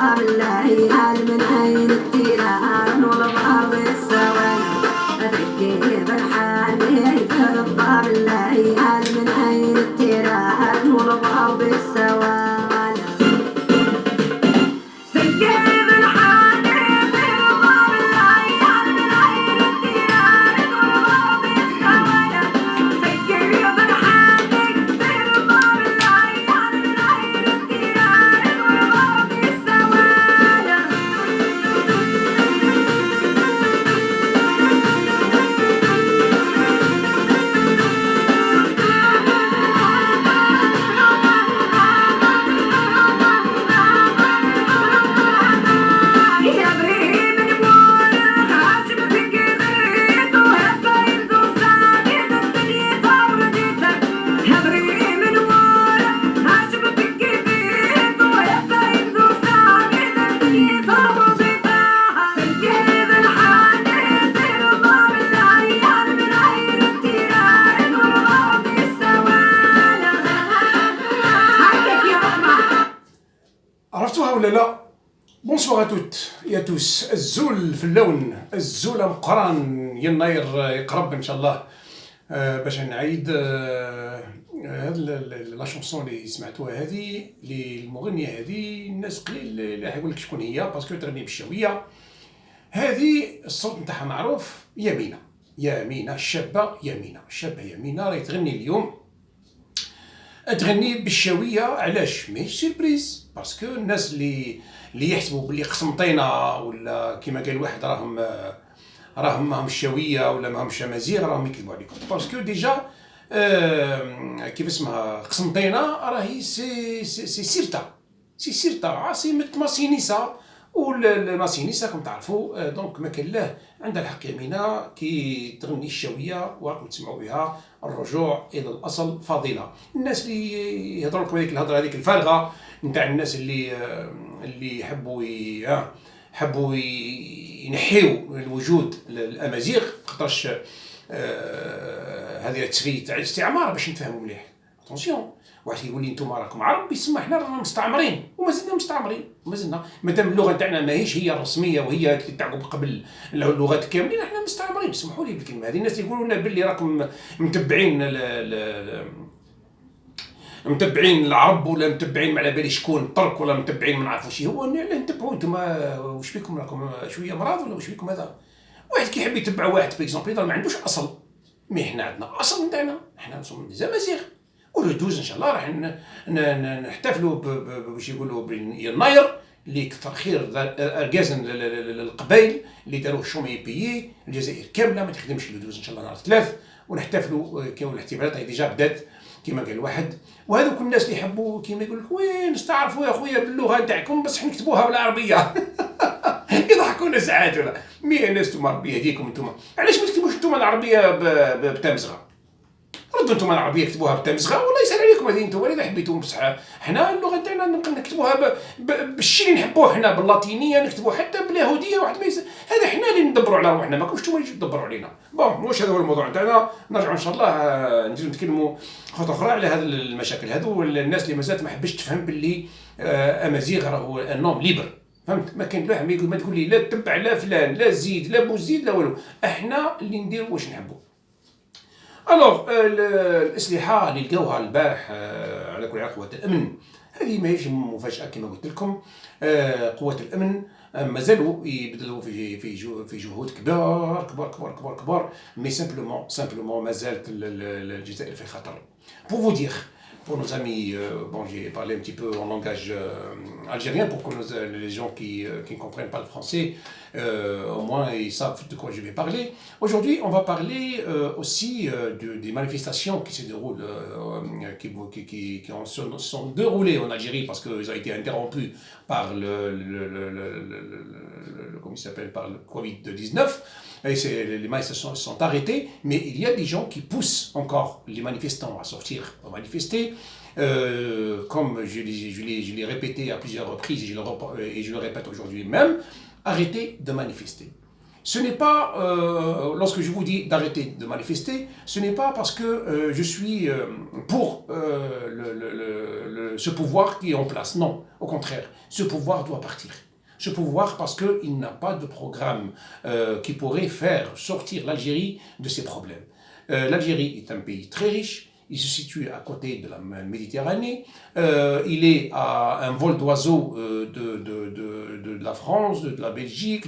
ترضى بالله هل من عين التيران والبعض السواد أفكر الحال ترضى بالله هل من عين التيران والبعض السواد عرفتوها ولا لا؟ بونسوار توت يا توس. الزول في اللون، الزول مقران يناير يقرب ان شاء الله. باش نعيد هاد لا شونسون اللي سمعتوها هذه للمغنيه هذه، الناس قليل اللي يقول لك شكون هي باسكو تغني بالشويه. هذه الصوت نتاعها معروف، يمينه الشابه، يمينه راهي تغني اليوم، تغني بالشويه. علاش؟ ماهيش سيربريز، باسكو الناس اللي يحسبوا باللي قسمطينه ولا كيما قال واحد راهم ماهمش شويه ولا ماهمش امازيغ، راهم يكذبوا عليكم. باسكو ديجا كيف اسمها قسنطينه راهي سي سيرتا عاصمه ماسينيسا، والماسينيسا كما تعرفوا دونك ما كان له عندها الحق يمينه كي تغني الشويه وراكم تسمعوا بها. الرجوع الى الاصل فضيله. الناس اللي يهضروا لكم هذيك الهضره هذيك الفارغه نتاع الناس اللي حبوا ينحيوا الوجود الامازيغ، خاطرش هذه تسريه تاع الاستعمار. باش نتفاهموا مليح، اتونسيون، واحد يقول لي نتوما راكم عرب يسمى حنا رانا مستعمرين ومازلنا مستعمرين، مادام اللغه تاعنا ماهيش هي الرسميه وهي اللي تعقب قبل اللغات الكاملين، احنا مستعمرين. اسمحوا لي بالكلمه هذه. الناس يقولوا لنا باللي راكم متبعين العرب ولا متبعين ما على بالي شكون ترك ولا متبعين ما نعرفوش. هو لا نتبعوا انتوما واش بيكم؟ راكم شويه مرض ولا واش بيكم؟ هذا واحد كيحب يتبع واحد باغ ما عندوش اصل. مي حنا عندنا اصل نتاعنا، حنا نسمو زمازيغ. ولو ان شاء الله راح نحتفلوا باش يقولوا بيناير اللي كثر خير اركازن للقبائل اللي داروه الشومي بيي. الجزائر كامله ما تخدمش لو ان شاء الله نهار 3 ونحتفلوا. كاين الاحتفالات ديجا بدات كما قال واحد. وهذوك الناس اللي يحبوا كيما يقول لك وين نستعرفوا يا خويا باللغه نتاعكم بصح نكتبوها بالعربيه يضحكونا ساعات. ولا مي الناس نتوما ربي يهديكم، نتوما علاش ما تكتبوش نتوما العربيه بتمزغه؟ ردوا نتوما العربيه كتبوها بتمزغه والله يسهل عليكم. هذه نتوما اذا حبيتوا، بصح حنا اللغه تاعنا نكتبوها بالشيء اللي نحبوه حنا، باللاتينيه نكتبوها حتى باليهوديه. واحد ما هذا حنا اللي ندبروا على روحنا، ماكمش نتوما اللي تدبروا علينا. بون واش هذا هو الموضوع تاعنا. نرجعوا ان شاء الله نجيو نتكلموا خطوه اخرى على هذه المشاكل هذو. الناس اللي مازالت ما حبش تفهم باللي امازيغ راهو نوم ليبر، فهمت؟ ما كاين واحد ما تقول لي لا تبع لا فلان لا زيد لا بوزيد لا والو، احنا اللي نديروا واش نحبوا. الوغ الاسلحه اللي لقاوها البارح على كل حال قوات الامن، هذه ماهيش مفاجاه كما قلت لكم. قوات الامن مازالوا يبذلوا في جهود كبار مي سامبلومون مازالت الجزائر في خطر. pour vous dire, pour nos amis, bon j'ai parlé un petit peu en langage algérien pour que les gens qui ne comprennent pas le français au moins ils savent de quoi je vais parler. Aujourd'hui on va parler aussi des manifestations qui se déroulent, qui sont déroulées en Algérie parce qu'ils ont été interrompus par comment il s'appelle, par le Covid-19. Et les manifestations sont arrêtées, mais il y a des gens qui poussent encore les manifestants à sortir, à manifester. Comme je l'ai répété à plusieurs reprises et je le répète aujourd'hui même, arrêtez de manifester. ce n'est pas, lorsque je vous dis d'arrêter de manifester, ce n'est pas parce que je suis pour ce pouvoir qui est en place. Non, au contraire, ce pouvoir doit partir. Ce pouvoir parce qu'il n'a pas de programme qui pourrait faire sortir l'Algérie de ses problèmes. L'Algérie est un pays très riche. Il se situe à côté de la Méditerranée. Il est à un vol d'oiseau de la France, de la Belgique.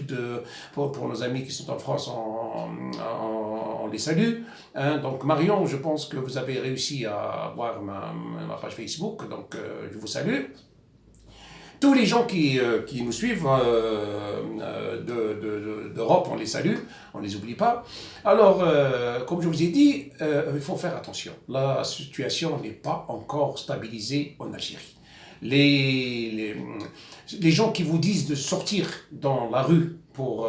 Pour nos amis qui sont en France, on les salue. Hein, donc Marion, je pense que vous avez réussi à voir ma page Facebook. Donc je vous salue. Tous les gens qui nous suivent d'Europe, on les salue, on ne les oublie pas. Alors, comme je vous ai dit, il faut faire attention. La situation n'est pas encore stabilisée en Algérie. Les gens qui vous disent de sortir dans la rue pour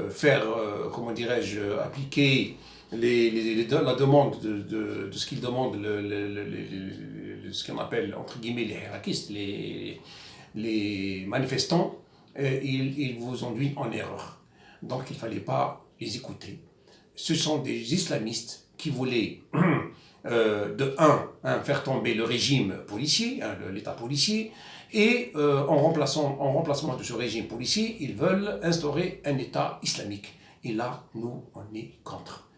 faire, comment dirais-je, appliquer la demande de ce qu'ils demandent, ce qu'on appelle entre guillemets les hirakistes, les manifestants, ils vous induisent en erreur. Donc il ne fallait pas les écouter. Ce sont des islamistes qui voulaient faire tomber le régime policier, l'état policier, et en remplacement de ce régime policier, ils veulent instaurer un état islamique. Et là, nous, on est contre.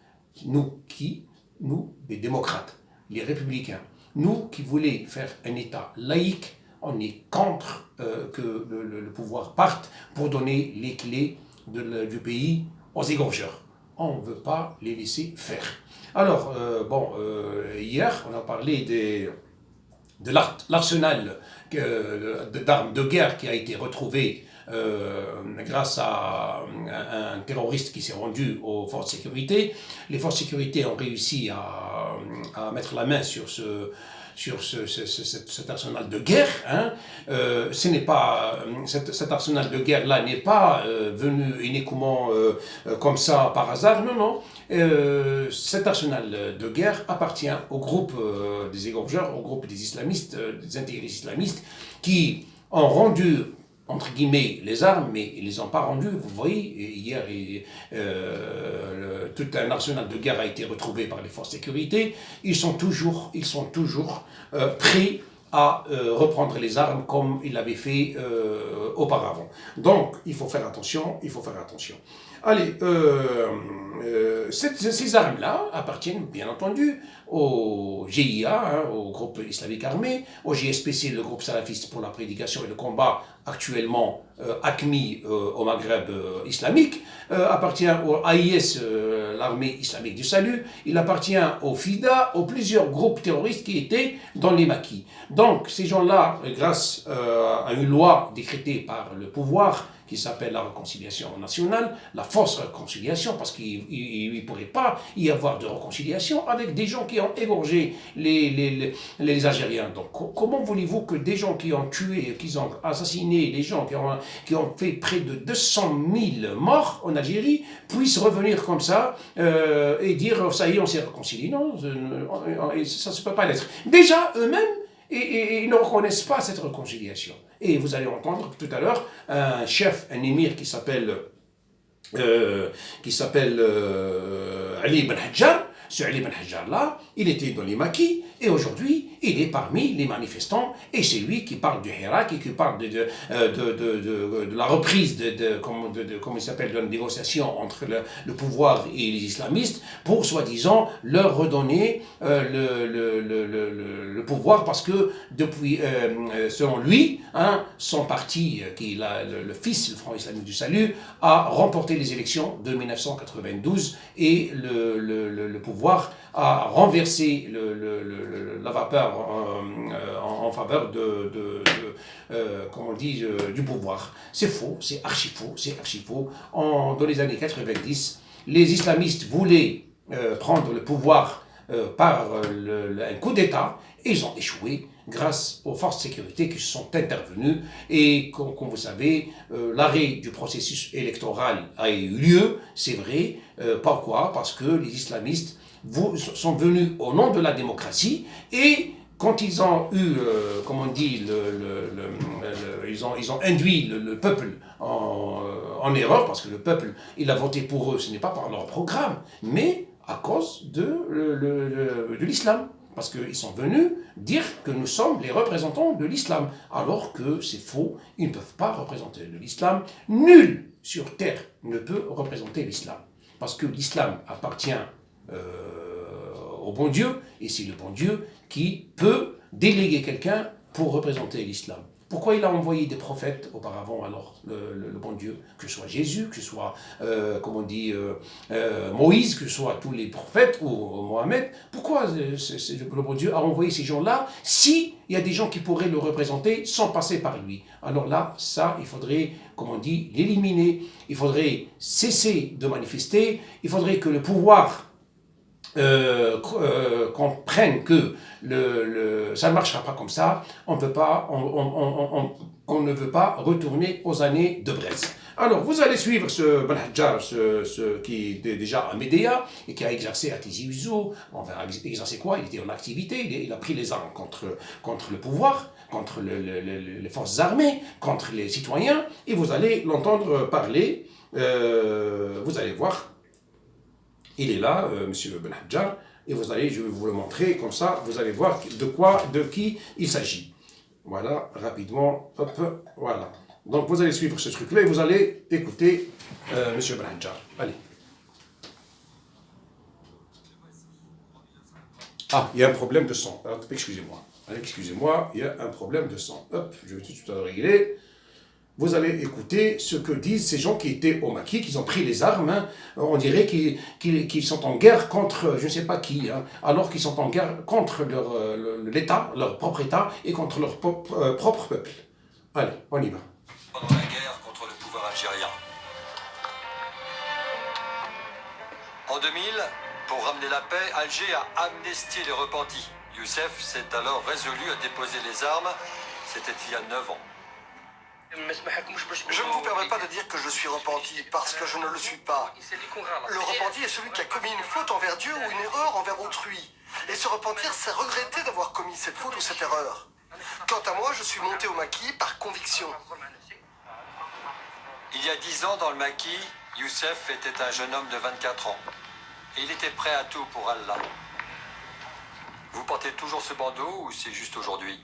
Nous qui? Nous, les démocrates, les républicains. Nous qui voulons faire un État laïque, on est contre que le pouvoir parte pour donner les clés du pays aux égorgeurs. On ne veut pas les laisser faire. Alors, hier, on a parlé de l'arsenal d'armes de guerre qui a été retrouvé grâce à un terroriste qui s'est rendu aux forces de sécurité. Les forces de sécurité ont réussi à mettre la main sur cet arsenal de guerre. Hein. Cet arsenal de guerre-là n'est pas venu uniquement comme ça par hasard, non. Cet arsenal de guerre appartient au groupe des égorgeurs, au groupe des islamistes, des intégrés islamistes, qui ont rendu entre guillemets, les armes, mais ils ne les ont pas rendues. Vous voyez, hier, tout un arsenal de guerre a été retrouvé par les forces de sécurité. Ils sont toujours prêts à reprendre les armes comme ils l'avaient fait auparavant. Donc, il faut faire attention, Allez, ces armes-là appartiennent bien entendu au GIA, au groupe islamique armé, au GSPC, le groupe salafiste pour la prédication et le combat, actuellement AQMI au Maghreb islamique, appartient au AIS, l'armée islamique du salut, il appartient au FIDA, aux plusieurs groupes terroristes qui étaient dans les maquis. Donc ces gens-là, grâce à une loi décrétée par le pouvoir, qui s'appelle la réconciliation nationale, la fausse réconciliation, parce qu'il ne pourrait pas y avoir de réconciliation avec des gens qui ont égorgé les Algériens. Donc comment voulez-vous que des gens qui ont tué, qui ont assassiné, des gens qui ont fait près de 200 000 morts en Algérie, puissent revenir comme ça et dire « ça y est, on s'est réconcilié ». Non, ça ne peut pas l'être. Déjà, eux-mêmes, ils ne reconnaissent pas cette réconciliation. Et vous allez entendre tout à l'heure un chef, un émir qui s'appelle Ali ibn Hajjar. Ce Ali ibn Hajjar-là, il était dans les maquis et aujourd'hui, il est parmi les manifestants et c'est lui qui parle du Hirak et qui parle de la reprise comment il s'appelle, de la négociation entre le pouvoir et les islamistes pour soi-disant leur redonner le pouvoir parce que depuis, selon lui, son parti, qui est le FIS, le Front Islamique du Salut, a remporté les élections de 1992 et le pouvoir a renversé la vapeur en faveur du pouvoir. C'est faux, c'est archi faux. Dans les années 90, les islamistes voulaient prendre le pouvoir par un coup d'État et ils ont échoué grâce aux forces de sécurité qui sont intervenues et comme vous savez, l'arrêt du processus électoral a eu lieu, c'est vrai. Pourquoi? Parce que les islamistes sont venus au nom de la démocratie et quand ils ont eu, comme on dit, ils ont induit le peuple en erreur, parce que le peuple, il a voté pour eux, ce n'est pas par leur programme, mais à cause de l'islam. Parce qu'ils sont venus dire que nous sommes les représentants de l'islam, alors que c'est faux, ils ne peuvent pas représenter de l'islam. Nul sur terre ne peut représenter l'islam, parce que l'islam appartient au bon Dieu, et c'est le bon Dieu qui peut déléguer quelqu'un pour représenter l'islam. Pourquoi il a envoyé des prophètes auparavant, alors, le bon Dieu, que ce soit Jésus, que ce soit, Moïse, que ce soit tous les prophètes, ou Mohamed? Pourquoi le bon Dieu a envoyé ces gens-là, si il y a des gens qui pourraient le représenter sans passer par lui? Alors là, ça, il faudrait, comme on dit, l'éliminer, il faudrait cesser de manifester, il faudrait que le pouvoir comprennent que ça ne marchera pas comme ça, on ne veut pas retourner aux années de Brest. Alors, vous allez suivre ce Ben Hadjar, qui était déjà à Médéa et qui a exercé à Tizi Ouzou. Enfin, exercé quoi? Il était en activité, il a pris les armes contre le pouvoir, contre les forces armées, contre les citoyens, et vous allez l'entendre parler, vous allez voir. Il est là, monsieur Ben Hadjar, et je vais vous le montrer, comme ça, vous allez voir de qui il s'agit. Voilà, rapidement, hop, voilà. Donc vous allez suivre ce truc-là et vous allez écouter monsieur Ben Hadjar. Allez. Ah, il y a un problème de son. Excusez-moi. Excusez-moi, il y a un problème de son. Hop, je vais tout de suite le régler. Vous allez écouter ce que disent ces gens qui étaient au maquis, qui ont pris les armes. Hein. On dirait qu'ils sont en guerre contre je ne sais pas qui, hein, alors qu'ils sont en guerre contre l'État, leur propre État, et contre leur propre peuple. Allez, on y va. Pendant la guerre contre le pouvoir algérien. En 2000, pour ramener la paix, Alger a amnistié les repentis. Youssef s'est alors résolu à déposer les armes. C'était il y a 9 ans. Je ne vous permets pas de dire que je suis repenti, parce que je ne le suis pas. Le repenti est celui qui a commis une faute envers Dieu ou une erreur envers autrui. Et se repentir, c'est regretter d'avoir commis cette faute ou cette erreur. Quant à moi, je suis monté au maquis par conviction. Il y a 10 ans, dans le maquis, Youssef était un jeune homme de 24 ans. Et il était prêt à tout pour Allah. Vous portez toujours ce bandeau ou c'est juste aujourd'hui ?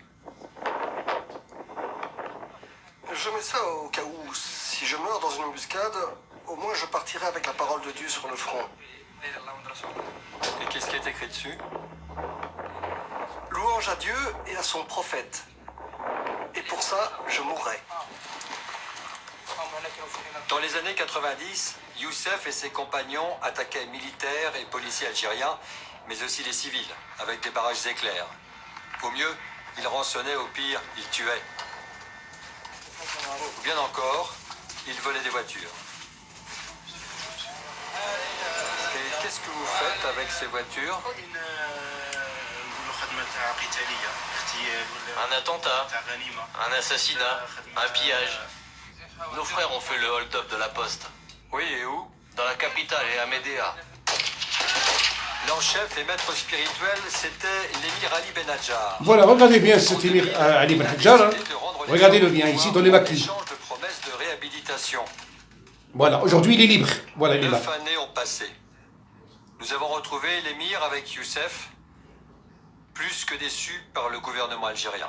Je mets ça au cas où, si je meurs dans une embuscade, au moins je partirai avec la parole de Dieu sur le front. Et qu'est-ce qui est écrit dessus ? Louange à Dieu et à son prophète. Et pour ça, je mourrai. Dans les années 90, Youssef et ses compagnons attaquaient militaires et policiers algériens, mais aussi les civils, avec des barrages éclairs. Au mieux, ils rançonnaient, au pire, ils tuaient. Ou bien encore, ils volaient des voitures. Et qu'est-ce que vous faites avec ces voitures ? Un attentat, un assassinat, un pillage. Nos frères ont fait le hold-up de la poste. Oui, et où ? Dans la capitale et à Médéa. Leur chef et maître spirituel, c'était l'émir Ali Ben Hadjar. Voilà, regardez bien cet émir Ali Ben Hadjar. Hein. Regardez-le bien ici, dans les maquis. Échange de promesses de réhabilitation. Voilà, aujourd'hui il est libre. Voilà, il est là. 9 années ont passé. Nous avons retrouvé l'émir avec Youssef, plus que déçu par le gouvernement algérien.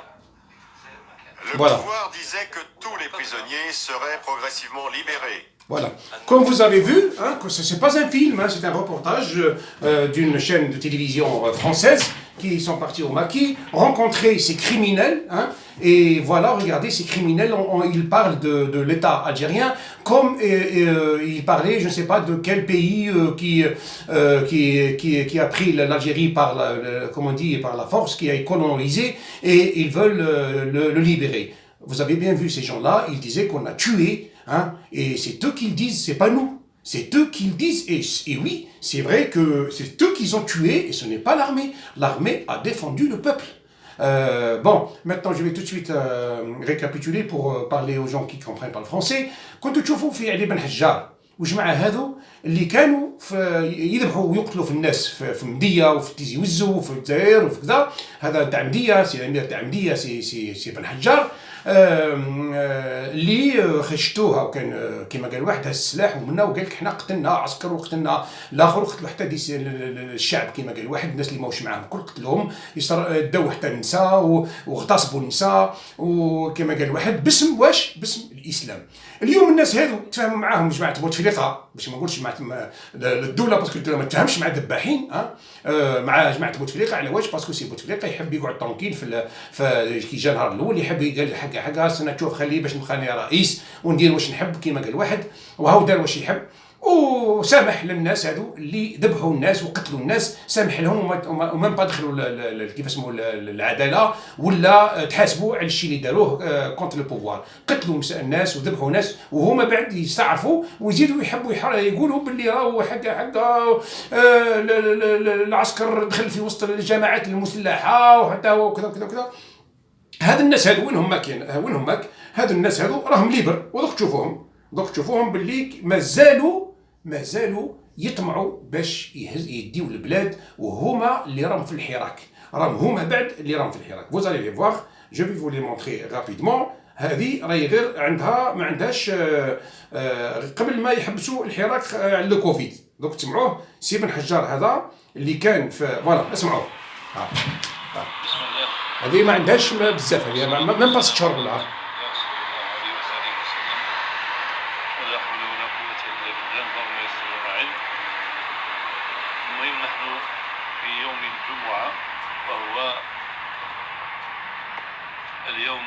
Le Voilà. pouvoir disait que tous les prisonniers seraient progressivement libérés. Voilà. Comme vous avez vu, hein, que ce n'est pas un film, hein, c'est un reportage d'une chaîne de télévision française qui sont partis au maquis, rencontrer ces criminels, hein, et voilà, regardez, ces criminels, ils parlent de l'État algérien, comme ils parlaient, je ne sais pas de quel pays qui a pris l'Algérie par la force, qui a colonisé, et ils veulent le libérer. Vous avez bien vu ces gens-là, ils disaient qu'on a tué, hein, et c'est eux qui le disent, c'est pas nous. C'est eux qui le disent, et oui, c'est vrai que c'est eux qui ont tué, et ce n'est pas l'armée. L'armée a défendu le peuple. Bon, maintenant je vais tout de suite récapituler pour parler aux gens qui ne comprennent pas le français. كنتوا تشوفوا في علي بن حجار وجماعة هذو اللي كانوا يذبحوا ويقتلوا في الناس في مديه وفي تيزي وزو وفي الجزائر وفي كذا. هذا تاع مديه، سي الامير تاع مديه سي بن حجار اللي خشتوها، وكان كما قال واحد هز السلاح ومنا وقال لك حنا قتلنا عسكر وقتلنا الاخر وقتلوا حتى الشعب كما قال واحد، الناس اللي ماوش معاهم كل قتلوهم، داو حتى النساء واغتصبوا النساء وكما قال واحد باسم واش؟ باسم الاسلام. اليوم الناس هذو تفاهموا معاهم جماعه بوتفليقه، باش ما نقولش مع الدوله باسكو الدوله ما تفهمش مع الذباحين مع جماعه بوتفليقه. على واش؟ باسكو سي بوتفليقه يحب يقعد طونكيل في كي جا النهار الاول يحب قال حاجه سنه تشوف خليه باش نبقى رئيس وندير واش نحب كما قال واحد، وهاو دار واش يحب وسامح للناس هذو اللي ذبحوا الناس وقتلوا الناس، سامح لهم وما با دخلوا كيف اسمه العداله ولا تحاسبوا على الشيء اللي داروه كونتر البوفوار. قتلوا الناس وذبحوا ناس وهما بعد يستعرفوا ويزيدوا يحبوا يقولوا باللي راهو حق العسكر دخل في وسط الجماعات المسلحه وحتى وكذا وكذا وكذا. هاد الناس هادو وين هما هادو الناس هادو راهم ليبر، ودوك تشوفوهم باللي مازالوا يطمعوا باش يديو البلاد، وهما اللي راهم في الحراك، هما بعد اللي راهم في الحراك. Vous allez les voir, je vais vous les montrer rapidement. هذه راهي غير عندها ما عندهاش قبل ما يحبسوا الحراك على الكوفيد. دوك تسمعوه سي بن حجار هذا اللي كان في فوالا اسمعوه. هذه ما عندهاش بزاف، هذه ما باس شهر ولا المهم نحن في يوم الجمعة وهو اليوم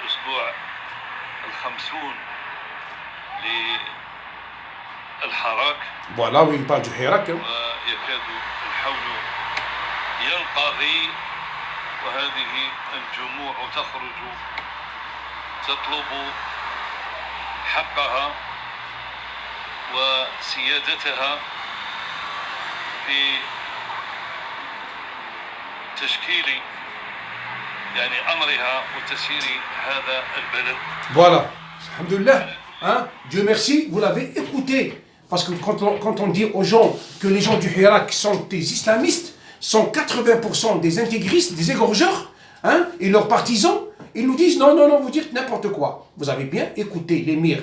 الأسبوع 50 للحراك. فوالا وي بال دو حراك. ويكاد الحول ينقضي وهذه الجموع تخرج تطلب حقها وسيادتها في تشكيل يعني أمرها وتسيير هذا البلد. Voilà, alhamdoulilah, hein, Dieu merci, vous l'avez écouté. Parce que quand on dit aux gens que les gens du Hirak sont des islamistes, sont 80% des intégristes, des égorgeurs, hein, et leurs partisans, ils nous disent non, vous dites n'importe quoi. Vous avez bien écouté l'émir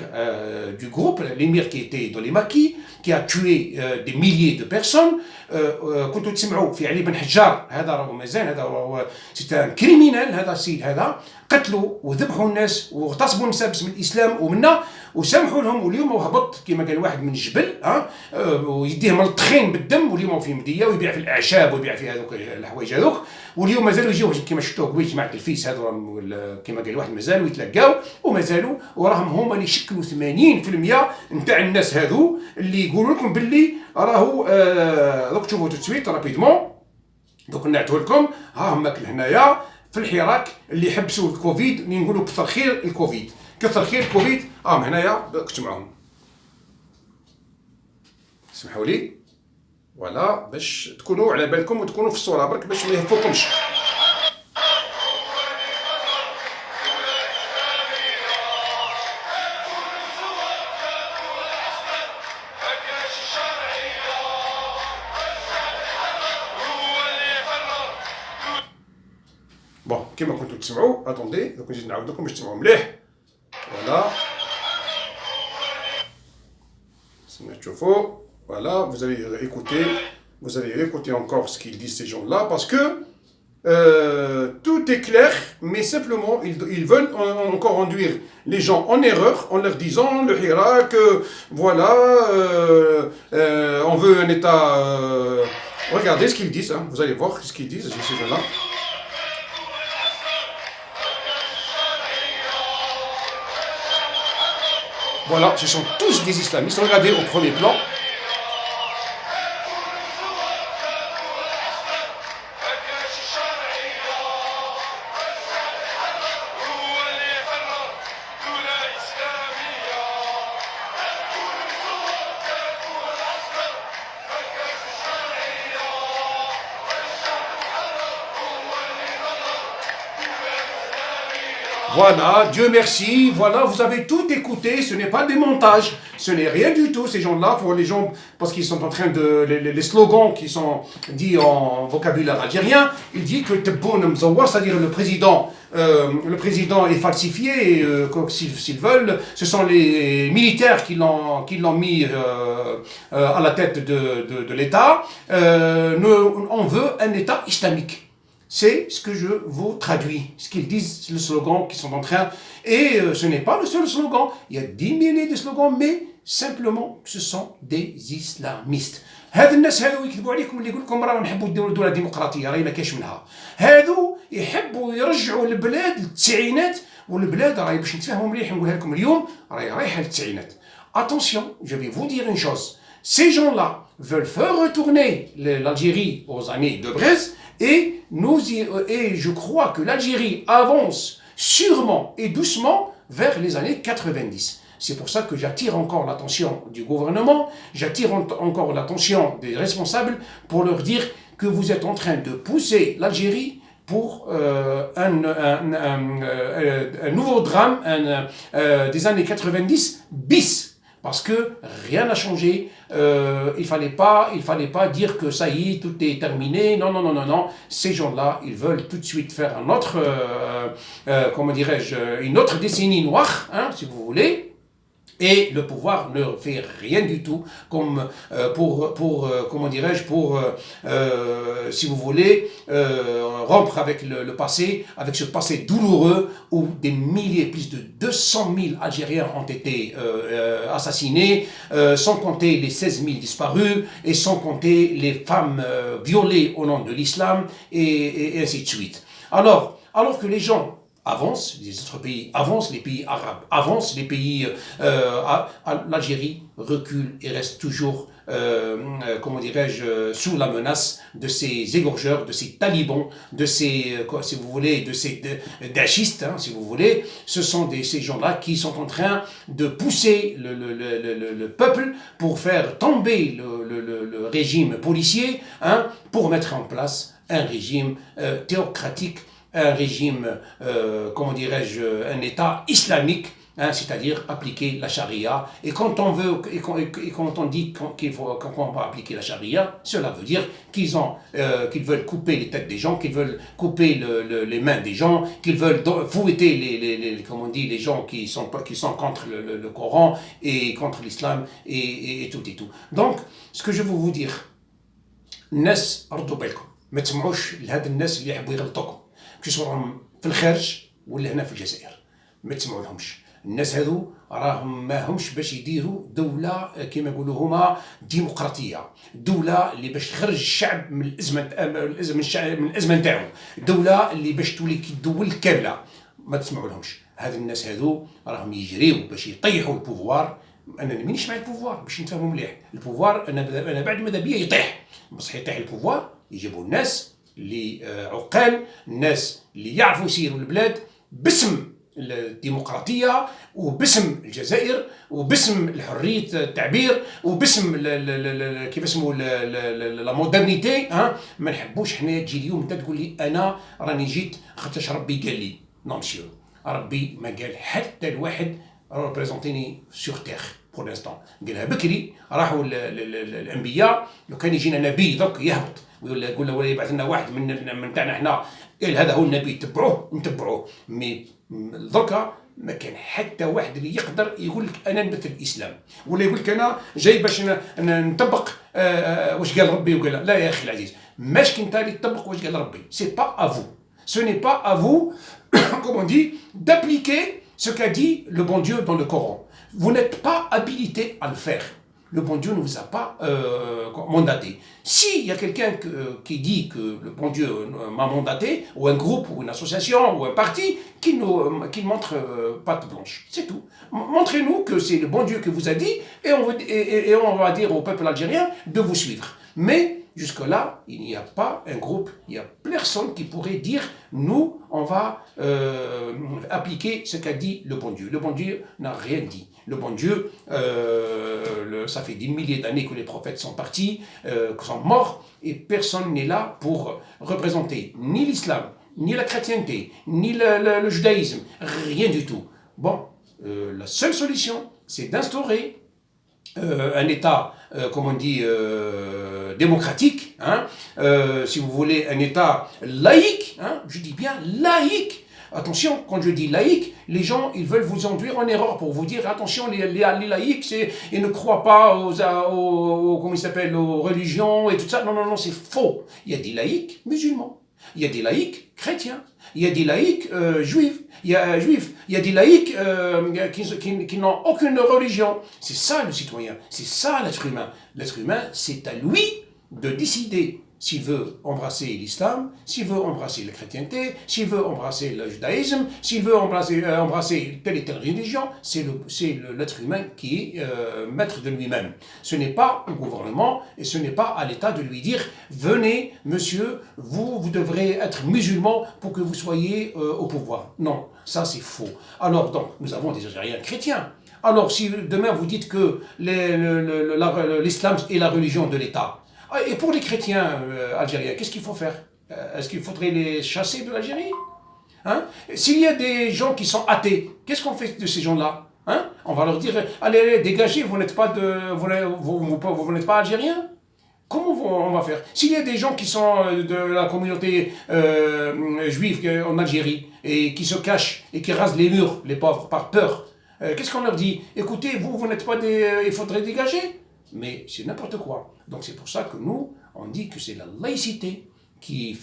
du groupe, l'émir qui était dans les maquis, qui a tué des milliers de personnes. كنتوا تسمعوا في علي بن حجار، هذا راهو مازال، هذا راهو سي ان كريمينال، هذا السيد هذا قتلوا وذبحوا الناس واغتصبوا النساء باسم الاسلام ومنا وسامحوا لهم، واليوم هو هبط كما قال واحد من الجبل ويديه ملطخين بالدم، واليوم في مديه ويبيع في الاعشاب ويبيع في هذوك الحوايج هذوك، واليوم مازالوا يجيو كما شفتوا قبيل جماعه الفيس هذو كما قال واحد مازالوا يتلاقاو ومازالوا وراهم هما اللي يشكلوا 80% نتاع الناس هذو اللي يقولوا لكم باللي راهو دوك تشوفوا تسويت رابيدمون. دوك نعطوا لكم ها هما هنايا في الحراك اللي حبسوا الكوفيد، اللي نقولوا كثر خير الكوفيد، كثر خير الكوفيد. هنايا كنت معاهم، اسمحوا لي فوالا باش تكونوا على بالكم وتكونوا في الصوره برك باش ما يهفوكمش. بون كيما كنتو تسمعوا اتوندي دوك نزيد نعاود لكم باش تسمعوا مليح. فوالا سمعت تشوفوا فوالا vous allez écouter encore ce qu'ils disent ces gens-là parce que tout est clair, mais simplement ils veulent encore induire les gens en erreur en leur disant le Hirak voilà on veut un état regardez ce qu'ils disent hein, vous allez voir ce qu'ils disent ces gens-là. Voilà, ce sont tous des islamistes. Regardez au premier plan. Voilà, Dieu merci, voilà, vous avez tout écouté, ce n'est pas des montages, ce n'est rien du tout, ces gens-là, pour les gens, parce qu'ils sont en train de, les slogans qui sont dits en vocabulaire algérien, il dit que Tebboune Mzawar, c'est-à-dire le président est falsifié, et s'ils veulent, ce sont les militaires qui l'ont mis à la tête de l'État, on veut un État islamique. C'est ce que je vous traduis, ce qu'ils disent, le slogan qu'ils sont en train. Et ce n'est pas le seul slogan. Il y a 10 milliers de slogans, mais simplement ce sont des islamistes. هذا الناس هذو يكذبوا عليكم اللي يقول لكم راهو نحبوا نديروا دوله ديمقراطيه راهي ما كاش منها. هذو يحبوا يرجعوا البلاد للتسعينات والبلاد راهي باش نتفاهموا مليح نقولها لكم اليوم راهي رايحه للتسعينات. Attention, je vais vous dire une chose. Ces gens-là veulent faire retourner l'Algérie aux années de Brest. Et je crois que l'Algérie avance sûrement et doucement vers les années 90. C'est pour ça que j'attire encore l'attention du gouvernement, j'attire encore l'attention des responsables pour leur dire que vous êtes en train de pousser l'Algérie pour un nouveau drame des années 90 bis. Parce que rien n'a changé, il fallait pas dire que ça y est, tout est terminé, non, ces gens-là, ils veulent tout de suite faire un autre, une autre décennie noire, hein, si vous voulez, et le pouvoir ne fait rien du tout comme si vous voulez, rompre avec le passé, avec ce passé douloureux où des milliers, plus de 200 000 Algériens ont été assassinés, sans compter les 16 000 disparus et sans compter les femmes violées au nom de l'islam et ainsi de suite. Alors que les gens avancent, les autres pays avancent, les pays arabes avancent, les pays... l'Algérie recule et reste toujours, sous la menace de ces égorgeurs, de ces talibans, de ces, si vous voulez, de ces dachistes, hein, si vous voulez. Ce sont ces gens-là qui sont en train de pousser le peuple pour faire tomber le régime policier, hein, pour mettre en place un régime théocratique, un régime, un État islamique, hein, c'est-à-dire appliquer la charia. Et quand on dit qu'on va appliquer la charia, cela veut dire qu'ils veulent couper les têtes des gens, qu'ils veulent couper les mains des gens, qu'ils veulent fouetter les gens qui sont contre le Coran et contre l'islam et tout et tout. Donc, ce que je veux vous dire, الناس ردوا بالكم، ما تسمعوش لهاد الناس اللي يحبوا يغلطوكم. كيصورهم في الخارج ولا هنا في الجزائر ما تسمعوا لهمش. الناس هذو راهم ما همش باش يديروا دوله كما يقولوا هما ديمقراطيه، دوله اللي باش تخرج الشعب من الازمه نتاعو، دوله اللي باش تولي كدول كامله. ما تسمعوا لهمش. هاد الناس هذو راهم يجريو باش يطيحوا البوفوار. انا مانيش مع البوفوار باش نتفاهموا مليح. البوفوار انا بعد ماذا بيا يطيح، بصح يطيح البوفوار يجيبوا الناس اللي عقال، الناس اللي يعرفوا يسيروا البلاد باسم الديمقراطيه وباسم الجزائر وباسم الحريه التعبير وباسم كيف اسمه لا مودرنيتي. ما نحبوش حنا تجي اليوم انت تقول لي انا راني جيت خاطرش ربي قال لي. نو مسيو، ربي ما قال حتى الواحد ريبريزونتيني سور تيغ بور لانستون. قالها بكري، راحوا الانبياء، لو كان يجينا نبي ذوك يهبط يقول له ولا يبعث لنا واحد من تاعنا احنا، قال هذا هو النبي نتبعوه. مي دركا ما كان حتى واحد اللي يقدر يقول لك انا نمثل الاسلام، ولا يقول لك انا جاي باش نطبق واش قال ربي وقال لا. يا اخي العزيز، ماش كنت اللي تطبق واش قال ربي. سي با ا فو، ce n'est pas à vous, comme on dit, d'appliquer ce qu'a dit le bon Dieu dans le Coran. Vous n'êtes pas habilité à le faire. Le bon Dieu ne vous a pas mandaté. S'il y a quelqu'un qui dit que le bon Dieu m'a mandaté, ou un groupe, ou une association, ou un parti, qui montre patte blanche. C'est tout. Montrez-nous que c'est le bon Dieu qui vous a dit, et on va dire au peuple algérien de vous suivre. Mais jusque-là, il n'y a pas un groupe, il n'y a personne qui pourrait dire nous, on va appliquer ce qu'a dit le bon Dieu. Le bon Dieu n'a rien dit. Le bon Dieu, ça fait des milliers d'années que les prophètes sont partis, sont morts, et personne n'est là pour représenter ni l'islam, ni la chrétienté, ni le judaïsme, rien du tout. Bon, la seule solution, c'est d'instaurer un État, comme on dit, démocratique, hein, si vous voulez, un État laïque, hein, je dis bien laïque. Attention, quand je dis laïque, les gens, ils veulent vous induire en erreur pour vous dire, attention, les laïcs, ils ne croient pas comment il s'appelle, aux religions et tout ça. Non, non, non, c'est faux. Il y a des laïcs musulmans, il y a des laïcs chrétiens, il y a des laïcs juifs, il y a des laïcs qui n'ont aucune religion. C'est ça le citoyen, c'est ça l'être humain. L'être humain, c'est à lui de décider s'il veut embrasser l'islam, s'il veut embrasser la chrétienté, s'il veut embrasser le judaïsme, s'il veut embrasser telle et telle religion, c'est l'être humain qui est maître de lui-même. Ce n'est pas au gouvernement et ce n'est pas à l'État de lui dire « Venez, monsieur, vous devrez être musulman pour que vous soyez au pouvoir ». Non, ça c'est faux. Alors donc, nous avons des Algériens chrétiens. Alors si demain vous dites que l'islam est la religion de l'État, et pour les chrétiens algériens, qu'est-ce qu'il faut faire? Est-ce qu'il faudrait les chasser de l'Algérie? Hein? S'il y a des gens qui sont athées, qu'est-ce qu'on fait de ces gens-là? Hein? On va leur dire, allez, dégagez, vous n'êtes pas algériens? Comment on va faire? S'il y a des gens qui sont de la communauté juive en Algérie, et qui se cachent, et qui rasent les murs, les pauvres, par peur, qu'est-ce qu'on leur dit? Écoutez, vous n'êtes pas il faudrait dégager? Mais c'est n'importe quoi. Donc c'est pour ça que nous, on dit que c'est la laïcité qui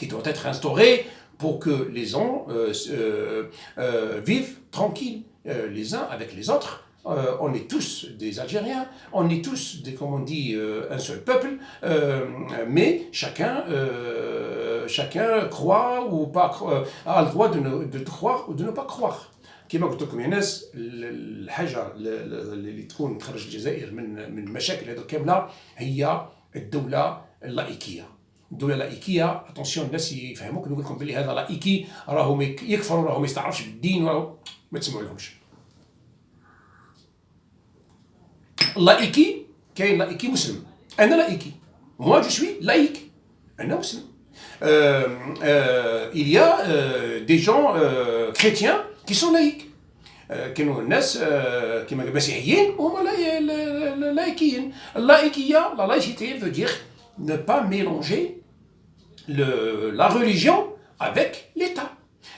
doit être instaurée pour que les gens vivent tranquilles les uns avec les autres. On est tous des Algériens, on est tous, comme on dit, un seul peuple, mais chacun croit ou pas, a le droit de croire ou de ne pas croire. كما قلت لكم يا ناس الحاجه اللي تكون تخرج الجزائر من المشاكل هذو كامله هي الدوله اللائكيه. الدوله اللائكيه اتونسيون الناس يفهموك نقول لكم بلي هذا لائكي راهم يكفروا راهم ما يستعرفش بالدين ما تسمعوا لهمش. اللائكي كاين لائكي مسلم. انا لائكي. moi je suis laïque. انا مسلم. Il y a des gens chrétiens qui sont laïcs. كانوا الناس كما المسيحيين هما لايكيين. اللاïkiyya, la laïcité veut dire ne pas mélanger la religion avec l'État.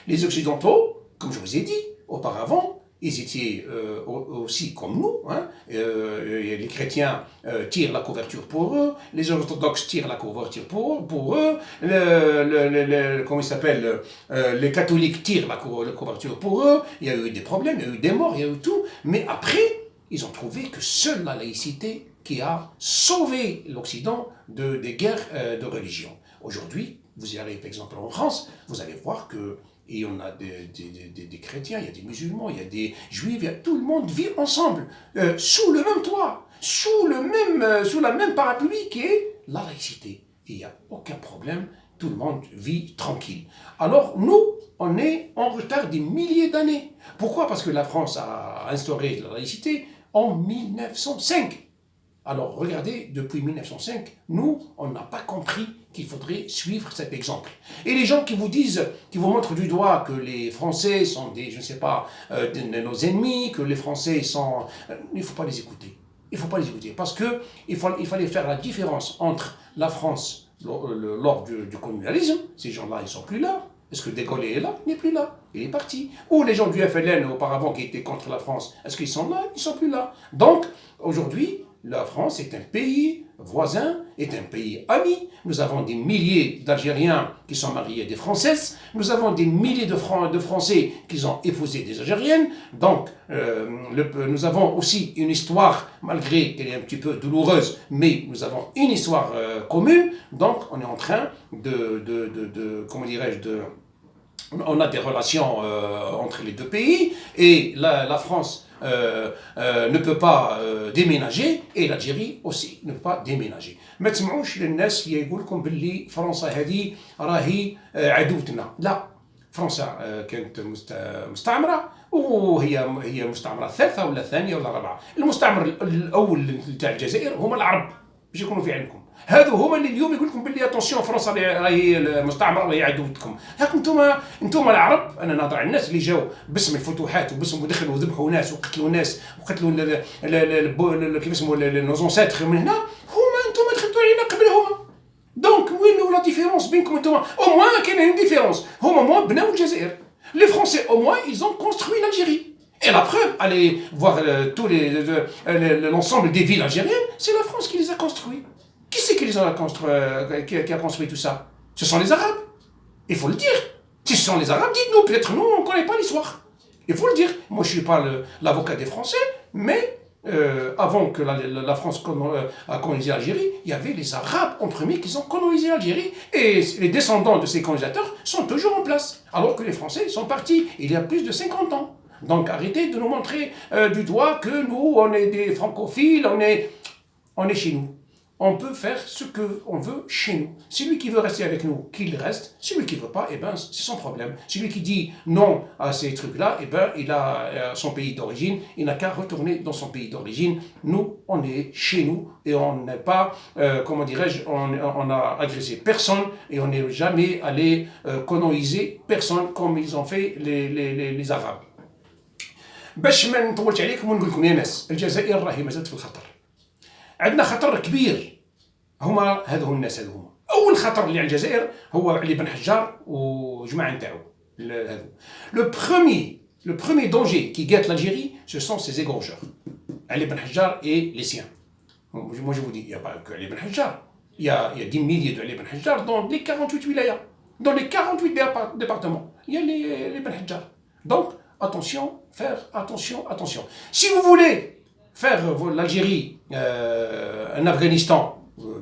Les Occidentaux, comme je vous ai dit auparavant, ils étaient aussi comme nous, hein. Les chrétiens tirent la couverture pour eux, les orthodoxes tirent la couverture pour eux, comment il s'appelle, les catholiques tirent la couverture pour eux. Il y a eu des problèmes, il y a eu des morts, il y a eu tout, mais après, ils ont trouvé que seule la laïcité qui a sauvé l'Occident des guerres de religion. Aujourd'hui, vous y allez par exemple en France, vous allez voir que et on a des chrétiens, il y a des musulmans, il y a des juifs, tout le monde vit ensemble, sous le même toit, sous la même parapluie qui est la laïcité. Et il n'y a aucun problème, tout le monde vit tranquille. Alors nous, on est en retard des milliers d'années. Pourquoi? Parce que la France a instauré la laïcité en 1905. Alors regardez, depuis 1905, nous, on n'a pas compris qu'il faudrait suivre cet exemple. Et les gens qui vous disent, qui vous montrent du doigt que les Français sont des, je ne sais pas, nos ennemis, que les Français sont... il ne faut pas les écouter. Il ne faut pas les écouter. Parce qu'il fallait faire la différence entre la France lors du colonialisme, ces gens-là, ils ne sont plus là. Est-ce que De Gaulle est là? Il n'est plus là. Il est parti. Ou les gens du FLN auparavant qui étaient contre la France, est-ce qu'ils sont là? Ils ne sont plus là. Donc, aujourd'hui, la France est un pays voisin, est un pays ami. Nous avons des milliers d'Algériens qui sont mariés à des Françaises. Nous avons des milliers de Français qui ont épousé des Algériennes. Donc, nous avons aussi une histoire, malgré qu'elle est un petit peu douloureuse, mais nous avons une histoire commune. Donc, on est en train comment dirais-je, on a des relations entre les deux pays. Et la France ne peut pas déménager et l'Algérie aussi ne peut pas déménager. ما تسمعوش للناس يقول لكم باللي فرنسا هذه راهي عدوتنا. لا، فرنسا كانت مستعمرة وهي مستعمرة الثالثة ولا الثانية ولا الرابعة. المستعمر الأول تاع الجزائر هما العرب باش يكونوا في علمكم. هذو هما اللي اليوم يقول لكم باللي اتونسيون فرنسا راهي المستعمره راهي عدوتكم. هاكم انتم العرب. انا ناظر على الناس اللي جاو باسم الفتوحات وباسم ودخلوا وذبحوا ناس وقتلوا ناس وقتلوا كيف اسمه نوزونساتر من هنا، هما انتم دخلتوا علينا قبلهم. دونك وين لا ديفيرونس بينكم انتم؟ او موان كاين اون ديفيرونس، هما موان بناو الجزائر. لي فرونسي او موان ils ont construit l'Algérie. Et la preuve, allez voir tous l'ensemble des villes algériennes, c'est la France qui les a construits. Qui c'est qui les a construit, qui a construit tout ça? Ce sont les Arabes. Il faut le dire. Si ce sont les Arabes, dites-nous. Peut-être nous, on ne connaît pas l'histoire. Il faut le dire. Moi, je ne suis pas l'avocat des Français, mais avant que la France a colonisé l'Algérie, il y avait les Arabes en premier qui ont colonisé l'Algérie. Et les descendants de ces colonisateurs sont toujours en place. Alors que les Français sont partis il y a plus de 50 ans. Donc arrêtez de nous montrer du doigt que nous, on est des francophiles, on est chez nous. On peut faire ce qu'on veut chez nous. Celui qui veut rester avec nous, qu'il reste. Celui qui ne veut pas, eh ben, c'est son problème. Celui qui dit non à ces trucs-là, eh ben, il a son pays d'origine. Il n'a qu'à retourner dans son pays d'origine. Nous, on est chez nous et on n'est pas, comment dirais-je, on a agressé personne et on n'est jamais allé coloniser personne comme ils ont fait les Arabes. باش ما نطولش عليكم ونقول لكم يا ناس، الجزائر راهي مازالت في الخطر. عندنا خطر كبير، هما هذو الناس هذو هما. اول خطر اللي على الجزائر هو علي بن حجار وجماعه نتاعو هذو. Le premier danger qui guette l'Algérie, ce sont ces égorgeurs. Ali Ben Hadjar et les siens. Moi je vous dis, il n'y a pas que Ali Ben Hadjar. Il y a des milliers de Ali Ben Hadjar dans les 48 wilayas. Dans les 48 départements, il y a les Ben Hadjar. Donc, attention, faire attention. Si vous voulez faire l'Algérie un Afghanistan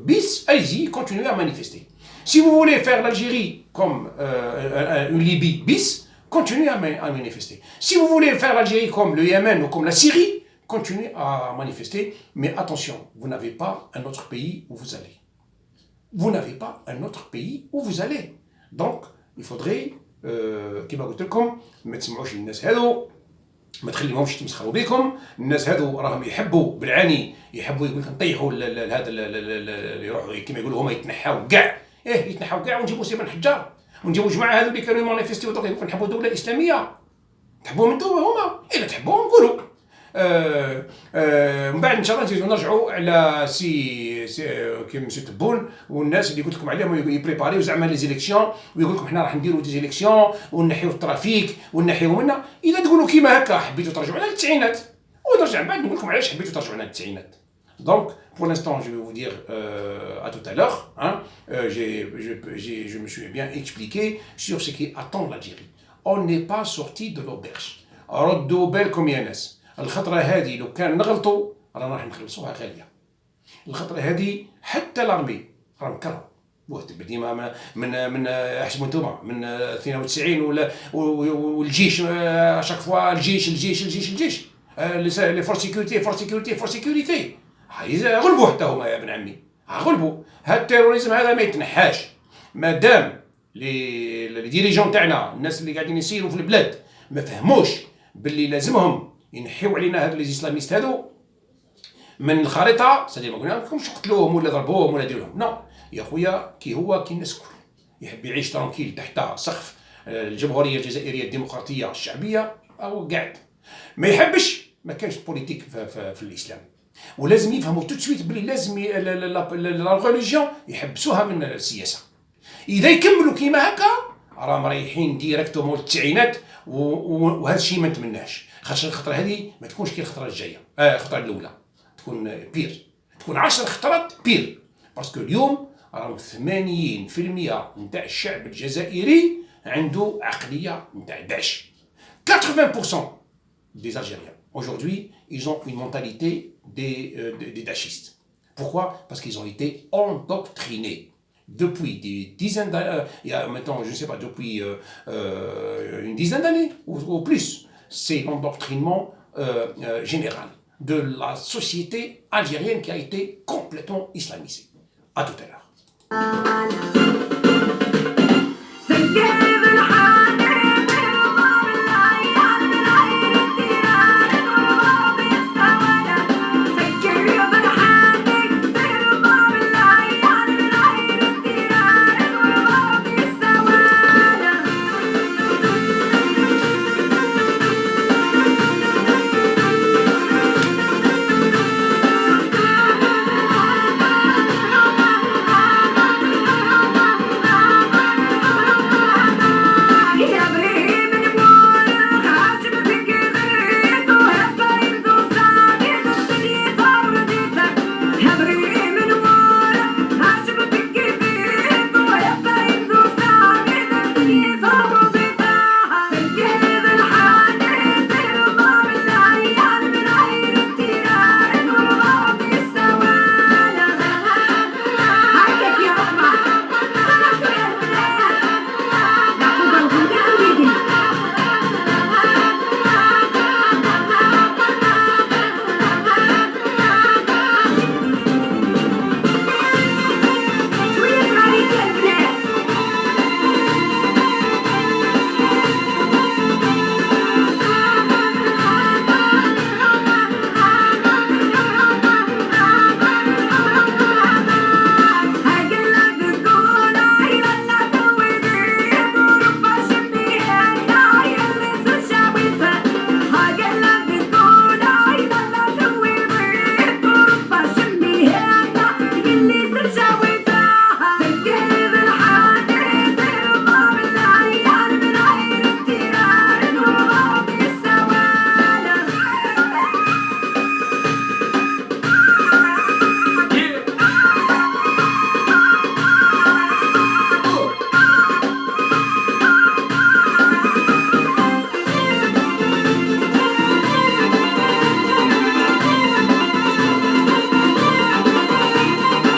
bis, allez-y, continuez à manifester. Si vous voulez faire l'Algérie comme une Libye bis, continuez à manifester. Si vous voulez faire l'Algérie comme le Yémen ou comme la Syrie, continuez à manifester. Mais attention, vous n'avez pas un autre pays où vous allez. Vous n'avez pas un autre pays où vous allez. Donc, il faudrait كما قلت لكم ما تسمعوش للناس هذو، ما تخليهمش يتمسخروا بكم. الناس هذو راهم يحبوا بالعاني، يحبوا يقول لك نطيحوا هذا اللي يروحوا كما يقولوا هما يتنحاو كاع، يتنحاو كاع ونجيبوا سي بن حجار ونجيبوا جماعه هذو اللي كانوا يمانيفيستيو دوك يقولوا نحبوا دوله اسلاميه. تحبوهم انتم هما؟ الا تحبوهم قولوا. من بعد ان شاء الله نزيدو نرجعوا على سي كيما مسيو تبون والناس اللي قلت لكم عليهم يبريباريو زعما لي زيليكسيون ويقول لكم حنا راح نديروا دي زيليكسيون ونحيو الترافيك ونحيو منا. اذا تقولوا كيما هكا حبيتوا ترجعونا للتسعينات ونرجع من بعد نقول لكم علاش حبيتوا ترجعونا للتسعينات. Donc, pour l'instant, je vais vous dire à tout à l'heure, je me suis bien expliqué sur ce qui attend l'Algérie. On n'est pas sorti de l'auberge. ردوا بالكم يا ناس. الخطرة هذه لو كان نغلطوا رانا راح نخلصوها غالية. الخطرة هذه حتى الارمي راه مكرهوا. ديما من احسبوا انتوما من 92 ولا والجيش اشاك فوا الجيش لي فور سيكوريتي غلبوا حتى هما يا ابن عمي غلبوا. هاد التيروريزم هذا ما يتنحاش مادام لي ديريجون تاعنا الناس اللي قاعدين يسيروا في البلاد ما فهموش باللي لازمهم ينحيو علينا هاد لي اسلاميست هادو من الخريطه. سادي ما قلنا لكمش قتلوهم ولا ضربوهم ولا ديروهم، نو يا خويا كي الناس الكل يحب يعيش ترانكيل تحت سقف الجمهوريه الجزائريه الديمقراطيه الشعبيه او قاعد ما يحبش، ما كانش بوليتيك في الاسلام. ولازم يفهموا تو سويت بلي لازم لا ريليجيون يحبسوها من السياسه. اذا يكملوا كيما هكا راهم رايحين ديريكتو مول التسعينات وهذا الشيء ما نتمناش. خاطر الخطره هذه ما تكونش كي الخطره الجايه، الخطره الاولى تكون بير، تكون 10 خطرات بير. باسكو اليوم راهم 80% نتاع الشعب الجزائري عنده عقليه نتاع داعش. 80% des Algériens aujourd'hui ils ont une mentalité des dachistes. Pourquoi? Parce qu'ils ont été endoctrinés depuis des dizaines d'années, il y a maintenant, je ne sais pas, depuis une dizaine d'années ou plus. C'est l'endoctrinement général de la société algérienne qui a été complètement islamisée. À tout à l'heure.